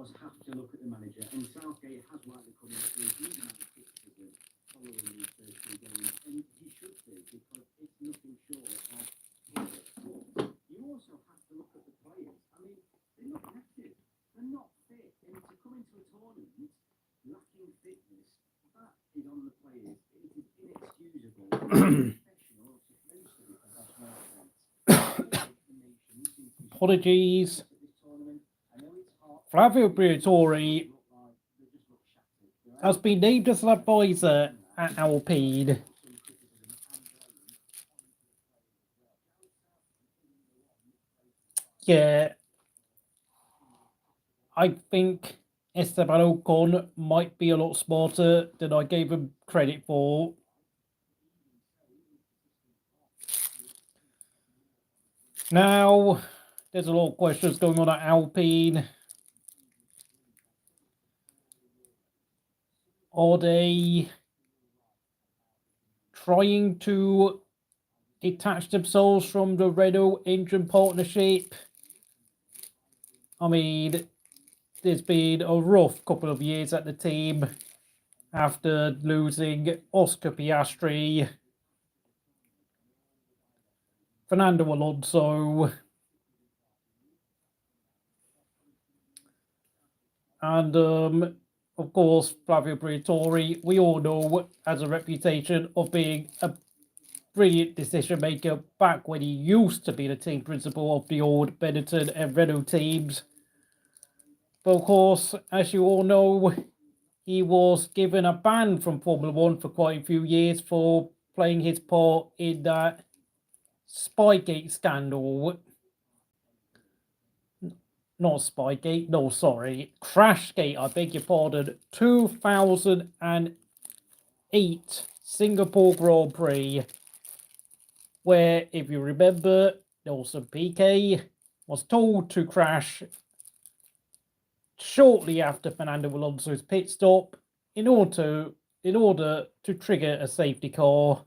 course, have to look at the manager, and Southgate has rightly come into a huge amount of criticism following these first two games, and he should do, because it's nothing short of progress. But you also have to look at the players. I mean, they're not active, they're not fit, and to come into a tournament lacking fitness, that is on the players. It is inexcusable. Professional, supposed to be professional athletes. Apologies. Flavio Briatore has been named as an advisor at Alpine. Yeah, I think Esteban Ocon might be a lot smarter than I gave him credit for. Now, there's a lot of questions going on at Alpine. Are they trying to detach themselves from the Renault engine partnership? I mean, there's been a rough couple of years at the team after losing Oscar Piastri, Fernando Alonso, and of course, Flavio Briatore, we all know, has a reputation of being a brilliant decision maker back when he used to be the team principal of the old Benetton and Renault teams. But of course, as you all know, he was given a ban from Formula One for quite a few years for playing his part in that Spygate scandal. Not Spygate, no, sorry. Crashgate, I beg your pardon. 2008 Singapore Grand Prix, where, if you remember, Nelson Piquet was told to crash shortly after Fernando Alonso's pit stop in order to trigger a safety car.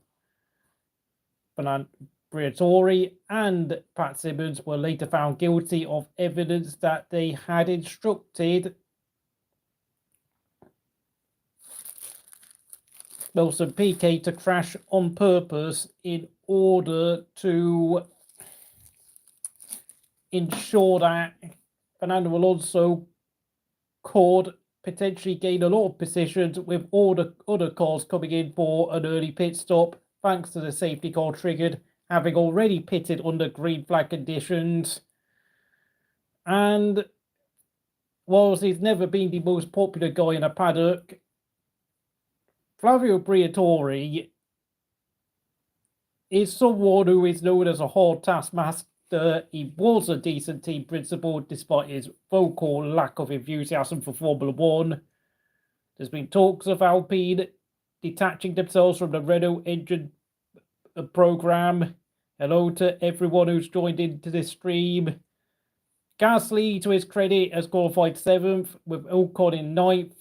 Briatore and Pat Simmons were later found guilty of evidence that they had instructed Nelson Piquet to crash on purpose in order to ensure that Fernando Alonso could potentially gain a lot of positions with all the other cars coming in for an early pit stop, thanks to the safety car triggered, having already pitted under green flag conditions. And whilst he's never been the most popular guy in a paddock, Flavio Briatore is someone who is known as a hard taskmaster. He was a decent team principal despite his vocal lack of enthusiasm for Formula One. There's been talks of Alpine detaching themselves from the Renault engine program. Hello to everyone who's joined into this stream. Gasly, to his credit, has qualified 7th with Ocon in 9th.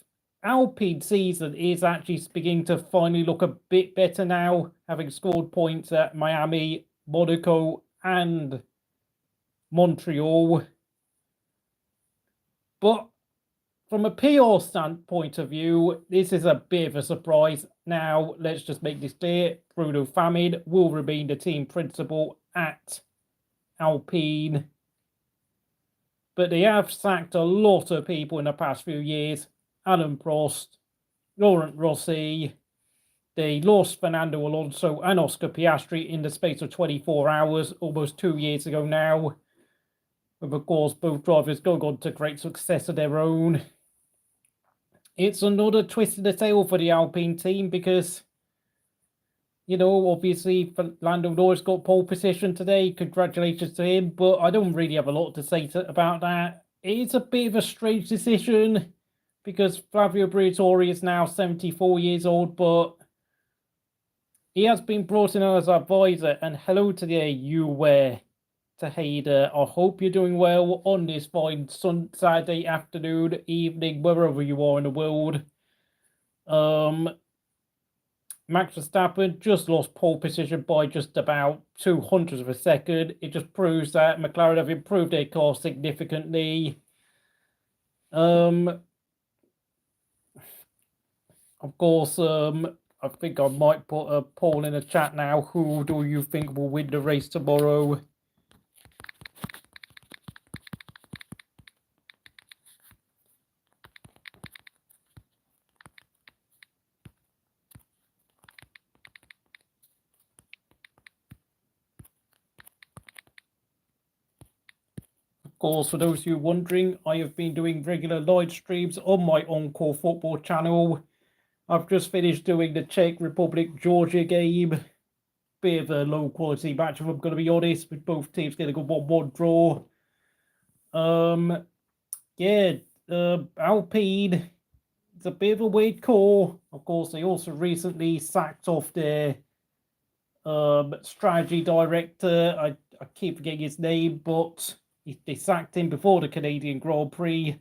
Alpine season is actually beginning to finally look a bit better now, having scored points at Miami, Monaco, and Montreal. But from a PR standpoint of view, this is a bit of a surprise. Now, let's just make this clear. Bruno Famin will remain the team principal at Alpine. But they have sacked a lot of people in the past few years. Alain Prost, Laurent Rossi. They lost Fernando Alonso and Oscar Piastri in the space of 24 hours, almost 2 years ago now. With, of course, both drivers going on to great success of their own. It's another twist in the tail for the Alpine team because, you know, obviously Lando Norris got pole position today. Congratulations to him, but I don't really have a lot to say about that. It's a bit of a strange decision because Flavio Briatore is now 74 years old, but he has been brought in as advisor. And hello to the you Taheda. I hope you're doing well on this fine Saturday afternoon, evening, wherever you are in the world. Max Verstappen just lost pole position by just about 0.02 of a second. It just proves that McLaren have improved their car significantly. Of course, I think I might put a poll in the chat now. Who do you think will win the race tomorrow? Of course, for those of you wondering, I have been doing regular live streams on my Encore Football channel. I've just finished doing the Czech Republic-Georgia game. Bit of a low-quality match, if I'm going to be honest, with both teams getting a 1-1 draw. Alpine, it's a bit of a weird call. Of course, they also recently sacked off their strategy director. I keep forgetting his name, but they sacked him before the Canadian Grand Prix.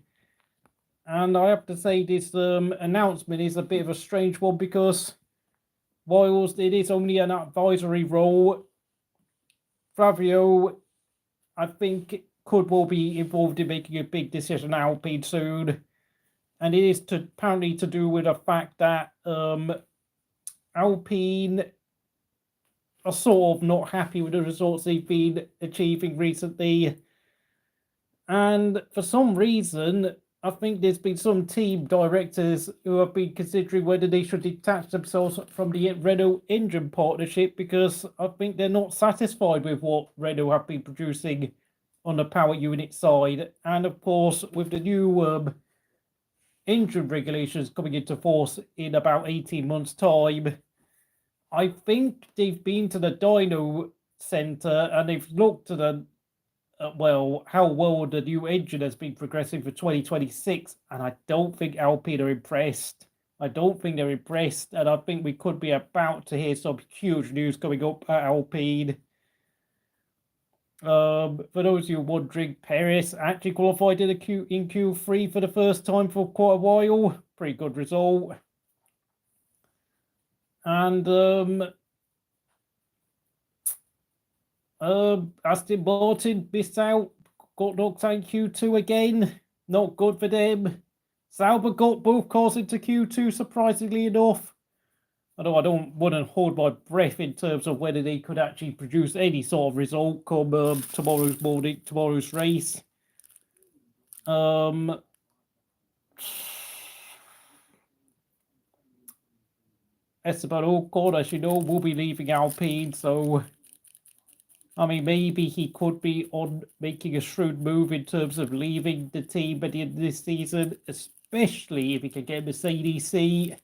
And I have to say this announcement is a bit of a strange one, because whilst it is only an advisory role, Flavio, I think, will be involved in making a big decision at Alpine soon. And it is apparently to do with the fact that Alpine are sort of not happy with the results they've been achieving recently. And for some reason, I think there's been some team directors who have been considering whether they should detach themselves from the Renault engine partnership, because I think they're not satisfied with what Renault have been producing on the power unit side. And of course, with the new engine regulations coming into force in about 18 months' time, I think they've been to the dyno center and they've looked at the how well the new engine has been progressing for 2026, and I don't think Alpine are impressed. I don't think they're impressed, and I think we could be about to hear some huge news coming up at Alpine. For those of you wondering, Perez actually qualified in Q3 for the first time for quite a while. Pretty good result. And Aston Martin missed out, got knocked out in Q2 again. Not good for them. Sauber got both cars into Q2, surprisingly enough. Although I don't want to hold my breath in terms of whether they could actually produce any sort of result come tomorrow's race. Esteban Ocon, as you know, will be leaving Alpine, so I mean, maybe he could be on making a shrewd move in terms of leaving the team at the end of this season, especially if he can get Mercedes seat.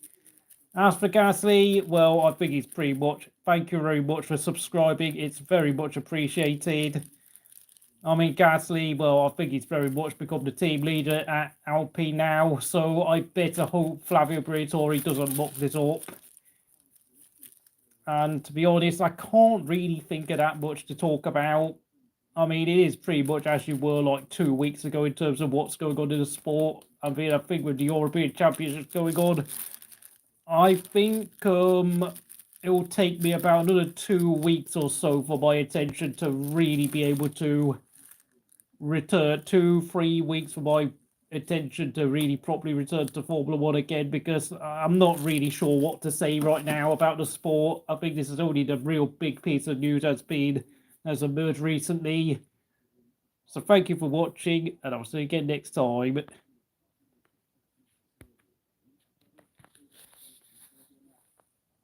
As for Gasly, well, I think he's pretty much, thank you very much for subscribing. It's very much appreciated. I mean, Gasly, well, I think he's very much become the team leader at Alpine now, so I better hope Flavio Briatore doesn't muck this up. And to be honest, I can't really think of that much to talk about. I mean, it is pretty much as you were like 2 weeks ago in terms of what's going on in the sport. I mean, I think with the European Championships going on, I think it will take me about another 2 weeks or so for my attention to really be able to return. 2-3 weeks for my attention to really properly return to Formula One again, because I'm not really sure what to say right now about the sport. I think this is only the real big piece of news has emerged recently. So thank you for watching, and I'll see you again next time.